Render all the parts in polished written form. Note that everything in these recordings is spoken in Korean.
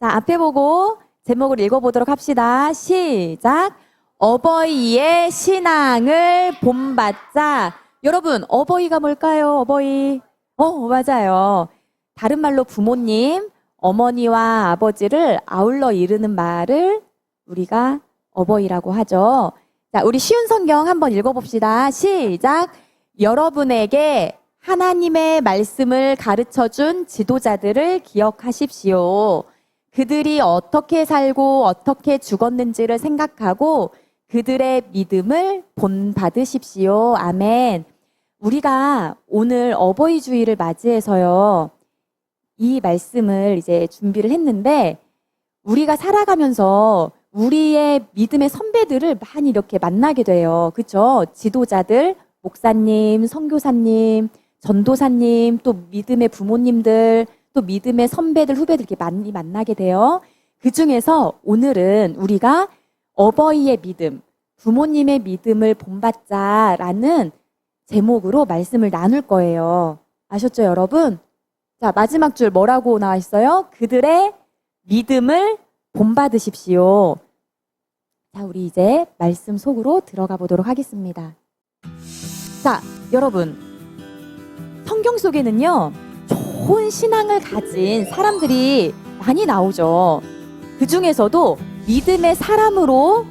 자, 앞에 보고 제목을 읽어보도록 합시다. 시작. 어버이의 신앙을 본받자. 여러분, 어버이가 뭘까요? 어버이. 맞아요. 다른 말로 부모님, 어머니와 아버지를 아울러 이르는 말을 우리가 어버이라고 하죠. 자, 우리 쉬운 성경 한번 읽어봅시다. 시작. 여러분에게 하나님의 말씀을 가르쳐준 지도자들을 기억하십시오. 그들이 어떻게 살고 어떻게 죽었는지를 생각하고 그들의 믿음을 본받으십시오. 아멘. 우리가 오늘 어버이 주일을 맞이해서요, 이 말씀을 이제 준비를 했는데, 우리가 살아가면서 우리의 믿음의 선배들을 많이 이렇게 만나게 돼요. 그렇죠? 지도자들, 목사님, 선교사님, 전도사님, 또 믿음의 부모님들, 또 믿음의 선배들, 후배들 이렇게 많이 만나게 돼요. 그 중에서 오늘은 우리가 어버이의 믿음, 부모님의 믿음을 본받자라는 제목으로 말씀을 나눌 거예요. 아셨죠, 여러분? 자, 마지막 줄 뭐라고 나와 있어요? 그들의 믿음을 본받으십시오. 자, 우리 이제 말씀 속으로 들어가 보도록 하겠습니다. 자, 여러분, 성경 속에는요, 좋은 신앙을 가진 사람들이 많이 나오죠. 그 중에서도 믿음의 사람으로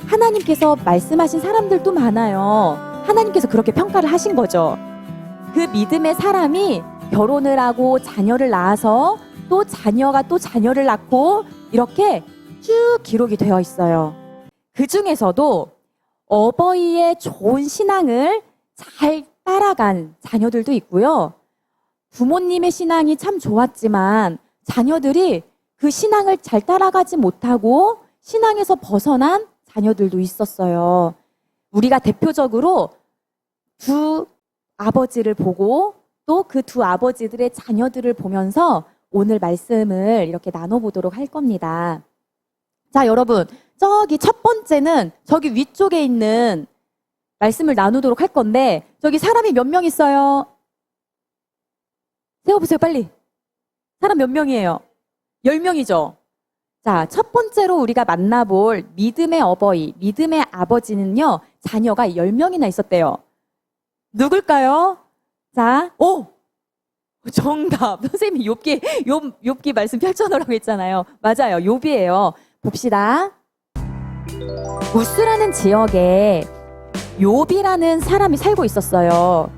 하나님께서 말씀하신 사람들도 많아요. 하나님께서 그렇게 평가를 하신 거죠. 그 믿음의 사람이 결혼을 하고 자녀를 낳아서 또 자녀가 또 자녀를 낳고 이렇게 쭉 기록이 되어 있어요. 그 중에서도 어버이의 좋은 신앙을 잘 따라간 자녀들도 있고요. 부모님의 신앙이 참 좋았지만 자녀들이 그 신앙을 잘 따라가지 못하고 신앙에서 벗어난 자녀들도 있었어요. 우리가 대표적으로 두 아버지를 보고 또 그 두 아버지들의 자녀들을 보면서 오늘 말씀을 이렇게 나눠보도록 할 겁니다. 자, 여러분, 저기 첫 번째는 저기 위쪽에 있는 말씀을 나누도록 할 건데, 저기 사람이 몇 명 있어요? 세워보세요, 빨리. 사람 몇 명이에요? 10명이죠? 자, 첫 번째로 우리가 만나볼 믿음의 어버이, 믿음의 아버지는요, 자녀가 10명이나 있었대요. 누굴까요? 자, 정답. 선생님이 욥기 말씀 펼쳐놓으라고 했잖아요. 맞아요. 욥이에요. 봅시다. 우스라는 지역에 욥이라는 사람이 살고 있었어요.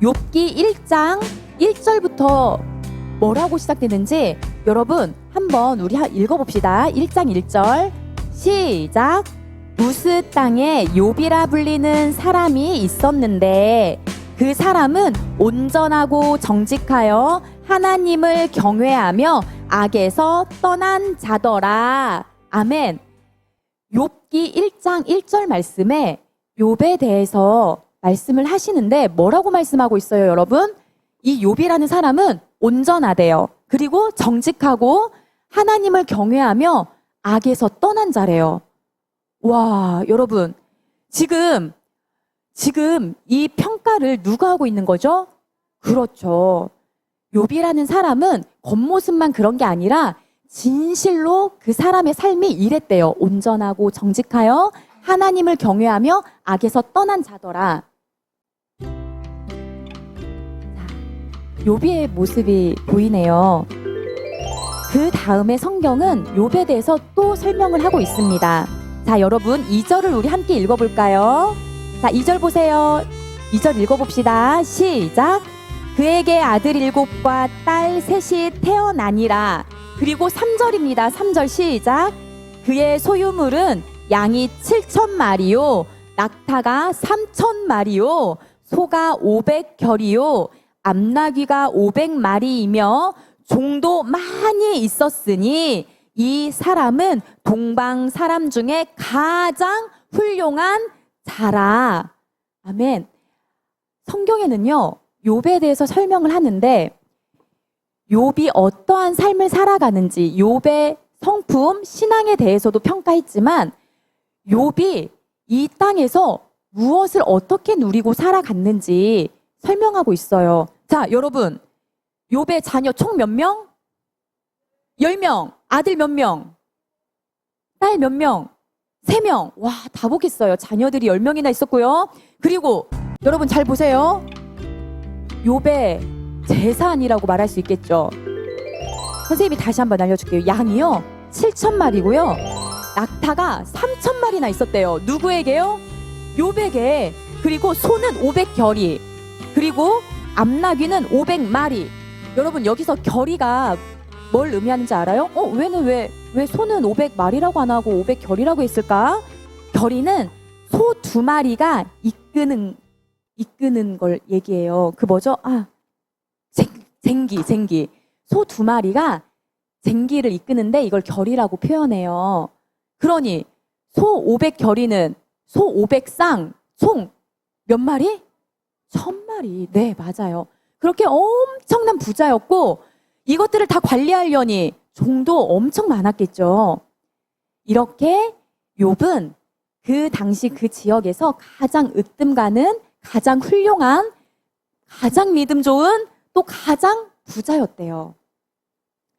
욥기 1장 1절부터 뭐라고 시작되는지 여러분 한번 우리 읽어봅시다. 1장 1절 시작. 우스 땅에 욥이라 불리는 사람이 있었는데 그 사람은 온전하고 정직하여 하나님을 경외하며 악에서 떠난 자더라. 아멘. 욥기 1장 1절 말씀에 욥에 대해서 말씀을 하시는데 뭐라고 말씀하고 있어요, 여러분? 이 욥이라는 사람은 온전하대요. 그리고 정직하고 하나님을 경외하며 악에서 떠난 자래요. 와, 여러분, 지금 이 평가를 누가 하고 있는 거죠? 그렇죠. 욥이라는 사람은 겉모습만 그런 게 아니라 진실로 그 사람의 삶이 이랬대요. 온전하고 정직하여 하나님을 경외하며 악에서 떠난 자더라. 욥의 모습이 보이네요. 그 다음에 성경은 욥에 대해서 또 설명을 하고 있습니다. 자, 여러분 2절을 우리 함께 읽어볼까요? 자, 2절 보세요. 2절 읽어봅시다. 시작. 그에게 아들 7과 딸 3이 태어나니라. 그리고 3절입니다. 3절 시작. 그의 소유물은 양이 7,000마리요, 낙타가 3,000마리요, 소가 500결이요, 암나귀가 500마리이며 종도 많이 있었으니 이 사람은 동방 사람 중에 가장 훌륭한 자라. 아멘. 성경에는요, 욥에 대해서 설명을 하는데 욥이 어떠한 삶을 살아가는지, 욥의 성품, 신앙에 대해서도 평가했지만 욥이 이 땅에서 무엇을 어떻게 누리고 살아갔는지 설명하고 있어요. 자, 여러분, 욥의 자녀 총 몇 명? 10명. 아들 몇 명? 딸 몇 명? 3명. 와, 다 보겠어요. 자녀들이 10명이나 있었고요. 그리고 여러분 잘 보세요. 욥의 재산이라고 말할 수 있겠죠. 선생님이 다시 한번 알려줄게요. 양이요 7,000마리고요. 낙타가 3,000마리나 있었대요. 누구에게요? 욥에게. 그리고 소는 500결이. 그리고 암나귀는 500마리. 여러분 여기서 결이가 뭘 의미하는지 알아요? 왜 소는 500마리라고 안 하고 500결이라고 했을까? 결이는 소 2마리가 이끄는 걸 얘기해요. 그 뭐죠? 쟁기. 소 2마리가 쟁기를 이끄는데 이걸 결이라고 표현해요. 그러니 소 500결이는 소 500쌍 총 몇 마리? 1,000마리. 네, 맞아요. 그렇게 엄청난 부자였고 이것들을 다 관리하려니 종도 엄청 많았겠죠. 이렇게 욥은 그 당시 그 지역에서 가장 으뜸 가는, 가장 훌륭한, 가장 믿음 좋은, 또 가장 부자였대요.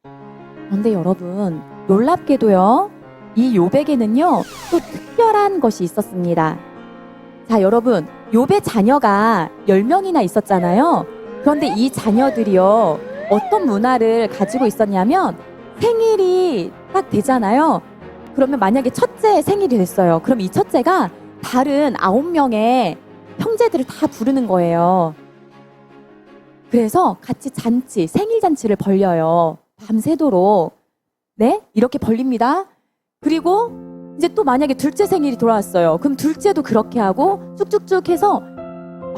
그런데 여러분 놀랍게도요, 이 욥에게는요 또 특별한 것이 있었습니다. 자, 여러분 욥의 자녀가 10명이나 있었잖아요. 그런데 이 자녀들이요 어떤 문화를 가지고 있었냐면 생일이 딱 되잖아요. 그러면 만약에 첫째 생일이 됐어요. 그럼 이 첫째가 다른 9명의 형제들을 다 부르는 거예요. 그래서 같이 잔치, 생일 잔치를 벌려요. 밤새도록. 네? 이렇게 벌립니다. 그리고 이제 또 만약에 둘째 생일이 돌아왔어요. 그럼 둘째도 그렇게 하고 쭉쭉쭉 해서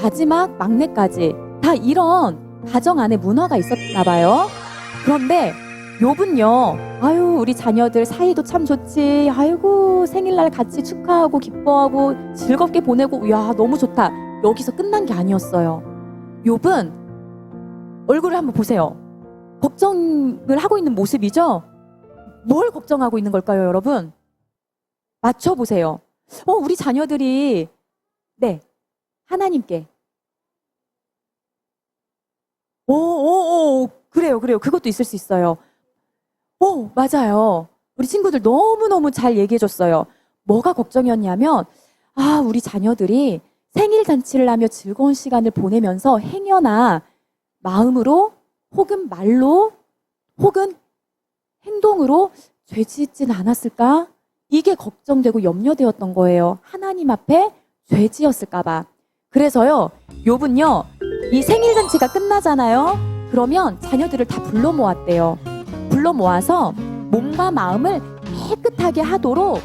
마지막 막내까지 다 이런 가정 안에 문화가 있었나 봐요. 그런데 욥은요, 아유 우리 자녀들 사이도 참 좋지, 아이고 생일날 같이 축하하고 기뻐하고 즐겁게 보내고, 야 너무 좋다. 여기서 끝난 게 아니었어요. 욥은 얼굴을 한번 보세요. 걱정을 하고 있는 모습이죠. 뭘 걱정하고 있는 걸까요, 여러분? 맞춰보세요. 우리 자녀들이 네 하나님께 그래요. 그것도 있을 수 있어요. 맞아요. 우리 친구들 너무너무 잘 얘기해줬어요. 뭐가 걱정이었냐면, 우리 자녀들이 생일 잔치를 하며 즐거운 시간을 보내면서 행여나 마음으로 혹은 말로 혹은 행동으로 죄 짓진 않았을까? 이게 걱정되고 염려되었던 거예요. 하나님 앞에 죄 지었을까봐. 그래서요, 욥은요, 이 생일 잔치가 끝나잖아요. 그러면 자녀들을 다 불러 모았대요. 불러 모아서 몸과 마음을 깨끗하게 하도록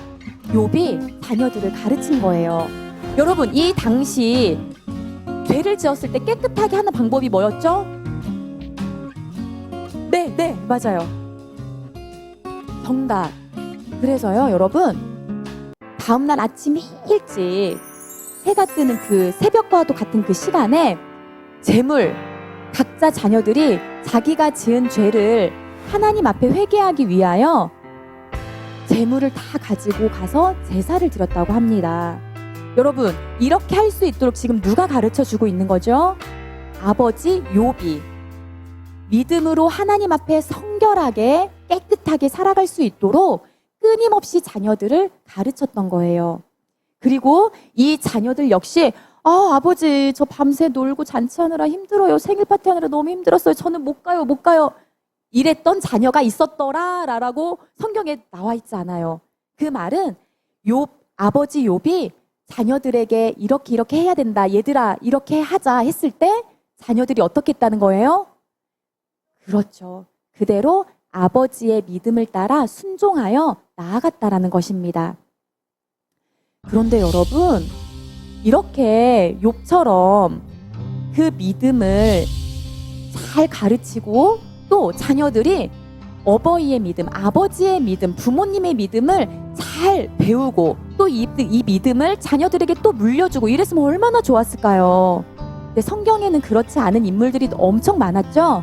욥이 자녀들을 가르친 거예요. 여러분, 이 당시 죄를 지었을 때 깨끗하게 하는 방법이 뭐였죠? 네, 맞아요. 정답. 그래서요, 여러분, 다음날 아침 일찍 해가 뜨는 그 새벽과도 같은 그 시간에 각자 자녀들이 자기가 지은 죄를 하나님 앞에 회개하기 위하여 재물을 다 가지고 가서 제사를 드렸다고 합니다. 여러분, 이렇게 할 수 있도록 지금 누가 가르쳐주고 있는 거죠? 아버지 욥이 믿음으로 하나님 앞에 성결하게 깨끗하게 살아갈 수 있도록 끊임없이 자녀들을 가르쳤던 거예요. 그리고 이 자녀들 역시 아버지 저 밤새 놀고 잔치하느라 힘들어요. 생일 파티하느라 너무 힘들었어요. 저는 못 가요. 이랬던 자녀가 있었더라라고 성경에 나와 있지 않아요. 그 말은 아버지 욥이 자녀들에게 이렇게 해야 된다. 얘들아 이렇게 하자 했을 때 자녀들이 어떻게 했다는 거예요? 그렇죠. 그대로 아버지의 믿음을 따라 순종하여 나아갔다라는 것입니다. 그런데 여러분, 이렇게 욥처럼 그 믿음을 잘 가르치고 또 자녀들이 어버이의 믿음, 아버지의 믿음, 부모님의 믿음을 잘 배우고 또 이 믿음을 자녀들에게 또 물려주고 이랬으면 얼마나 좋았을까요? 근데 성경에는 그렇지 않은 인물들이 엄청 많았죠?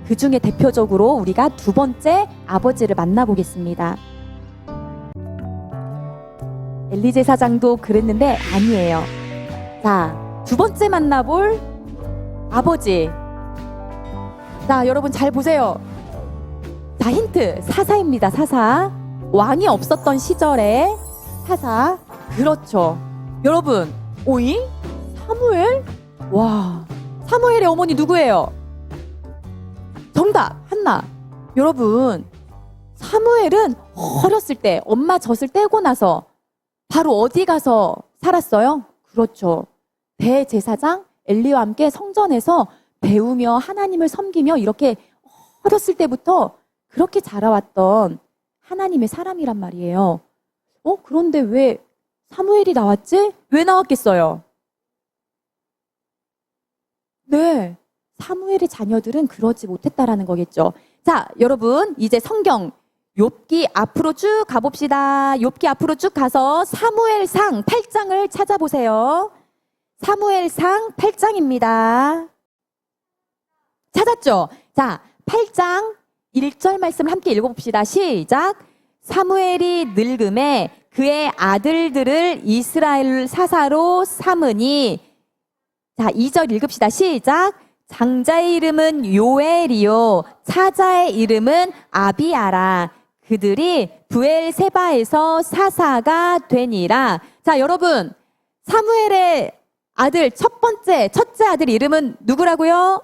그 중에 대표적으로 우리가 두 번째 아버지를 만나보겠습니다. 엘리 제사장도 그랬는데 아니에요. 자, 두 번째 만나볼 아버지. 자, 여러분 잘 보세요. 자, 힌트. 사사입니다. 사사. 왕이 없었던 시절에 사사. 그렇죠. 여러분, 오잉? 사무엘? 와, 사무엘의 어머니 누구예요? 정답, 한나. 여러분, 사무엘은 어렸을 때 엄마 젖을 떼고 나서 바로 어디 가서 살았어요? 그렇죠. 대제사장 엘리와 함께 성전에서 배우며 하나님을 섬기며 이렇게 어렸을 때부터 그렇게 자라왔던 하나님의 사람이란 말이에요. 그런데 왜 사무엘이 나왔지? 왜 나왔겠어요? 네, 사무엘의 자녀들은 그러지 못했다라는 거겠죠. 자, 여러분, 이제 성경 욥기 앞으로 쭉 가봅시다. 욥기 앞으로 쭉 가서 사무엘상 8장을 찾아보세요. 사무엘상 8장입니다. 찾았죠? 자, 8장 1절 말씀을 함께 읽어봅시다. 시작. 사무엘이 늙음에 그의 아들들을 이스라엘 사사로 삼으니. 자, 2절 읽읍시다. 시작. 장자의 이름은 요엘이요 차자의 이름은 아비아라. 그들이 브엘세바에서 사사가 되니라. 자, 여러분, 사무엘의 아들 첫째 아들 이름은 누구라고요?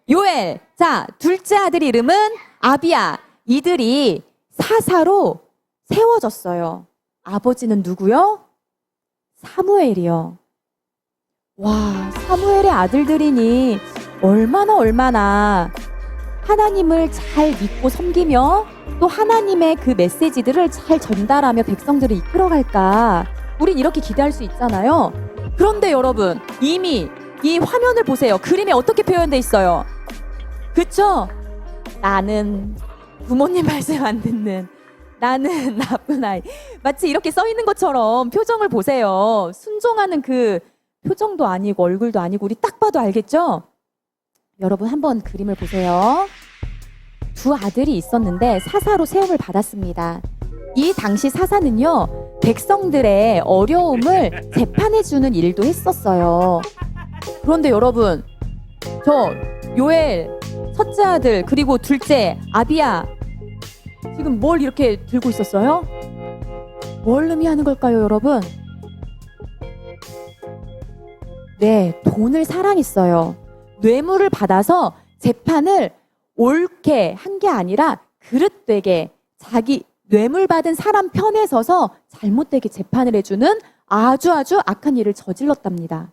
요엘. 자, 둘째 아들 이름은 아비야. 이들이 사사로 세워졌어요. 아버지는 누구요? 사무엘이요. 와, 사무엘의 아들들이니 얼마나 하나님을 잘 믿고 섬기며 또 하나님의 그 메시지들을 잘 전달하며 백성들을 이끌어갈까. 우린 이렇게 기대할 수 있잖아요. 그런데 여러분, 이미 이 화면을 보세요. 그림에 어떻게 표현되어 있어요? 그쵸? 나는 부모님 말씀 안 듣는, 나는 나쁜 아이. 마치 이렇게 써 있는 것처럼 표정을 보세요. 순종하는 그 표정도 아니고 얼굴도 아니고 우리 딱 봐도 알겠죠? 여러분, 한번 그림을 보세요. 두 아들이 있었는데 사사로 세움을 받았습니다. 이 당시 사사는요, 백성들의 어려움을 재판해주는 일도 했었어요. 그런데 여러분, 저 요엘 첫째 아들 그리고 둘째 아비야 지금 뭘 이렇게 들고 있었어요? 뭘 의미하는 걸까요, 여러분? 네, 돈을 사랑했어요. 뇌물을 받아서 재판을 옳게 한 게 아니라 그릇되게 자기 뇌물 받은 사람 편에 서서 잘못되게 재판을 해주는 아주 악한 일을 저질렀답니다.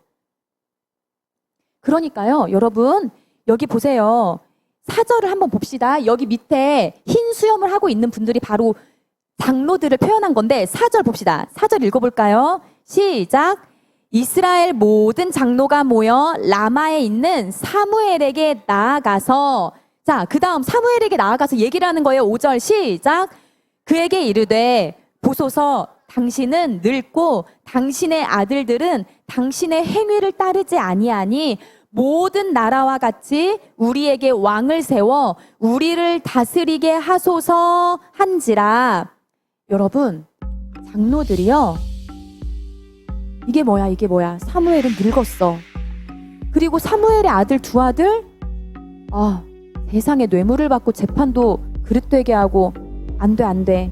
그러니까요, 여러분, 여기 보세요. 사절을 한번 봅시다. 여기 밑에 흰 수염을 하고 있는 분들이 바로 장로들을 표현한 건데, 사절 봅시다. 사절 읽어볼까요? 시작. 이스라엘 모든 장로가 모여 라마에 있는 사무엘에게 나아가서, 자, 그 다음 사무엘에게 나아가서 얘기를 하는 거예요. 5절 시작. 그에게 이르되 보소서, 당신은 늙고 당신의 아들들은 당신의 행위를 따르지 아니하니 모든 나라와 같이 우리에게 왕을 세워 우리를 다스리게 하소서 한지라. 여러분, 장로들이요, 이게 뭐야? 사무엘은 늙었어. 그리고 사무엘의 아들 두 아들, 세상에 뇌물을 받고 재판도 그릇되게 하고 안 돼.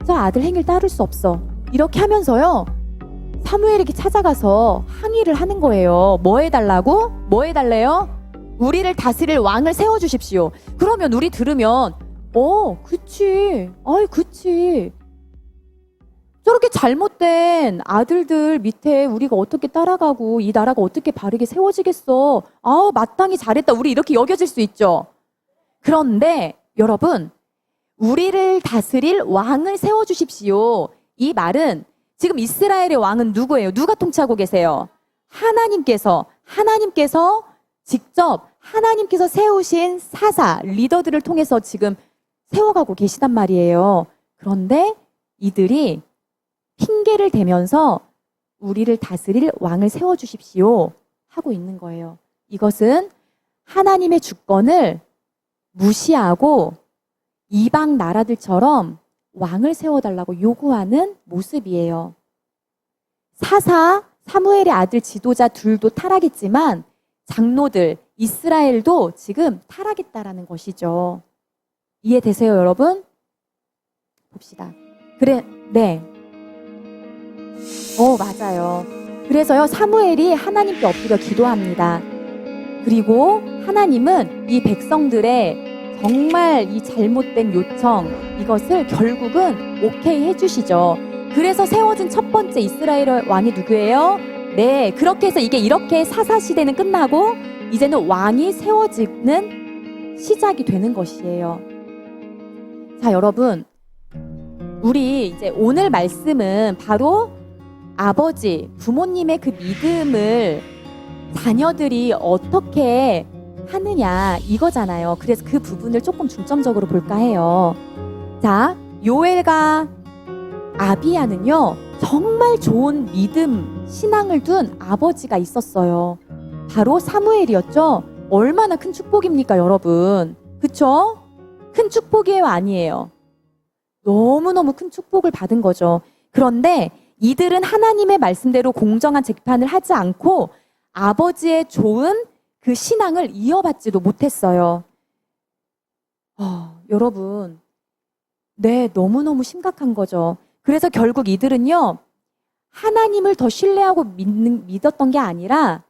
저 아들 행위를 따를 수 없어. 이렇게 하면서요, 사무엘에게 찾아가서 항의를 하는 거예요. 뭐 해달라고? 뭐 해달래요? 우리를 다스릴 왕을 세워주십시오. 그러면 우리 들으면 그치. 저렇게 잘못된 아들들 밑에 우리가 어떻게 따라가고 이 나라가 어떻게 바르게 세워지겠어. 마땅히 잘했다. 우리 이렇게 여겨질 수 있죠. 그런데 여러분, 우리를 다스릴 왕을 세워주십시오. 이 말은 지금 이스라엘의 왕은 누구예요? 누가 통치하고 계세요? 하나님께서 직접 하나님께서 세우신 사사, 리더들을 통해서 지금 세워가고 계시단 말이에요. 그런데 이들이 핑계를 대면서 우리를 다스릴 왕을 세워주십시오 하고 있는 거예요. 이것은 하나님의 주권을 무시하고 이방 나라들처럼 왕을 세워달라고 요구하는 모습이에요. 사무엘의 아들 지도자 둘도 타락했지만 장로들, 이스라엘도 지금 타락했다라는 것이죠. 이해되세요, 여러분? 봅시다. 그래, 네. 맞아요. 그래서요, 사무엘이 하나님께 엎드려 기도합니다. 그리고 하나님은 이 백성들의 정말 이 잘못된 요청, 이것을 결국은 오케이 해주시죠. 그래서 세워진 첫 번째 이스라엘 왕이 누구예요? 네, 그렇게 해서 이게 이렇게 사사시대는 끝나고 이제는 왕이 세워지는 시작이 되는 것이에요. 자, 여러분, 우리 이제 오늘 말씀은 바로 아버지, 부모님의 그 믿음을 자녀들이 어떻게 하느냐 이거잖아요. 그래서 그 부분을 조금 중점적으로 볼까 해요. 자, 요엘과 아비야는요, 정말 좋은 믿음, 신앙을 둔 아버지가 있었어요. 바로 사무엘이었죠. 얼마나 큰 축복입니까, 여러분? 그쵸? 큰 축복이에요, 아니에요? 너무너무 큰 축복을 받은 거죠. 그런데 이들은 하나님의 말씀대로 공정한 재판을 하지 않고 아버지의 좋은 그 신앙을 이어받지도 못했어요. 여러분, 네, 너무너무 심각한 거죠. 그래서 결국 이들은요, 하나님을 더 신뢰하고 믿었던 게 아니라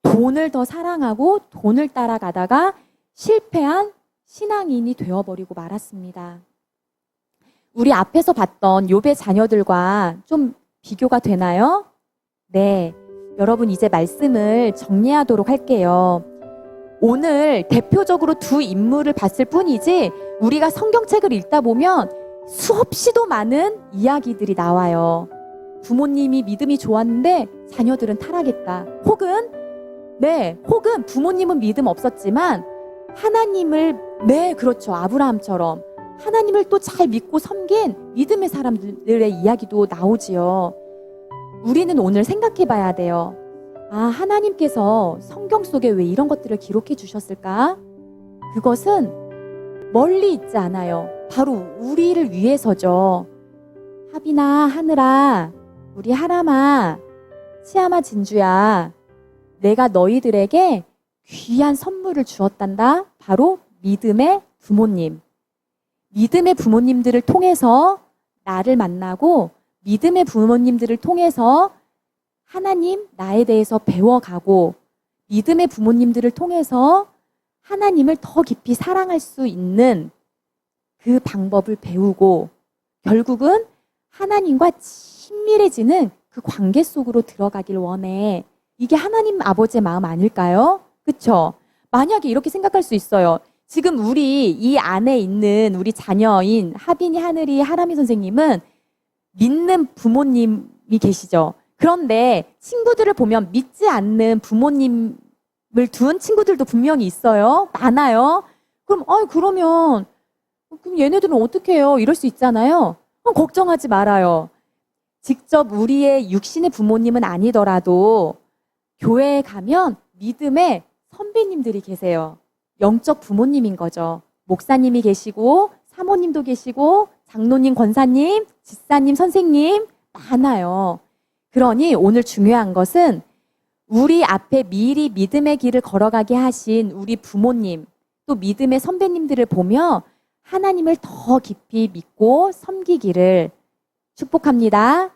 돈을 더 사랑하고 돈을 따라가다가 실패한 신앙인이 되어버리고 말았습니다. 우리 앞에서 봤던 욥의 자녀들과 좀 비교가 되나요? 네, 여러분 이제 말씀을 정리하도록 할게요. 오늘 대표적으로 두 인물을 봤을 뿐이지 우리가 성경책을 읽다 보면 수없이도 많은 이야기들이 나와요. 부모님이 믿음이 좋았는데 자녀들은 타락했다. 혹은 부모님은 믿음 없었지만 하나님을, 네, 그렇죠. 아브라함처럼 하나님을 또 잘 믿고 섬긴 믿음의 사람들의 이야기도 나오지요. 우리는 오늘 생각해 봐야 돼요. 하나님께서 성경 속에 왜 이런 것들을 기록해 주셨을까? 그것은 멀리 있지 않아요. 바로 우리를 위해서죠. 하비나 하늘아, 우리 하람아, 시아마 진주야, 내가 너희들에게 귀한 선물을 주었단다. 바로 믿음의 부모님. 믿음의 부모님들을 통해서 나를 만나고 믿음의 부모님들을 통해서 하나님 나에 대해서 배워가고 믿음의 부모님들을 통해서 하나님을 더 깊이 사랑할 수 있는 그 방법을 배우고 결국은 하나님과 친밀해지는 그 관계 속으로 들어가길 원해. 이게 하나님 아버지의 마음 아닐까요? 그쵸? 만약에 이렇게 생각할 수 있어요. 지금 우리 이 안에 있는 우리 자녀인 하빈이, 하늘이, 하람이 선생님은 믿는 부모님이 계시죠. 그런데 친구들을 보면 믿지 않는 부모님을 둔 친구들도 분명히 있어요. 많아요. 그럼 얘네들은 어떻게 해요? 이럴 수 있잖아요. 걱정하지 말아요. 직접 우리의 육신의 부모님은 아니더라도 교회에 가면 믿음의 선배님들이 계세요. 영적 부모님인 거죠. 목사님이 계시고 사모님도 계시고 장로님, 권사님, 집사님, 선생님 많아요. 그러니 오늘 중요한 것은 우리 앞에 미리 믿음의 길을 걸어가게 하신 우리 부모님, 또 믿음의 선배님들을 보며 하나님을 더 깊이 믿고 섬기기를 축복합니다.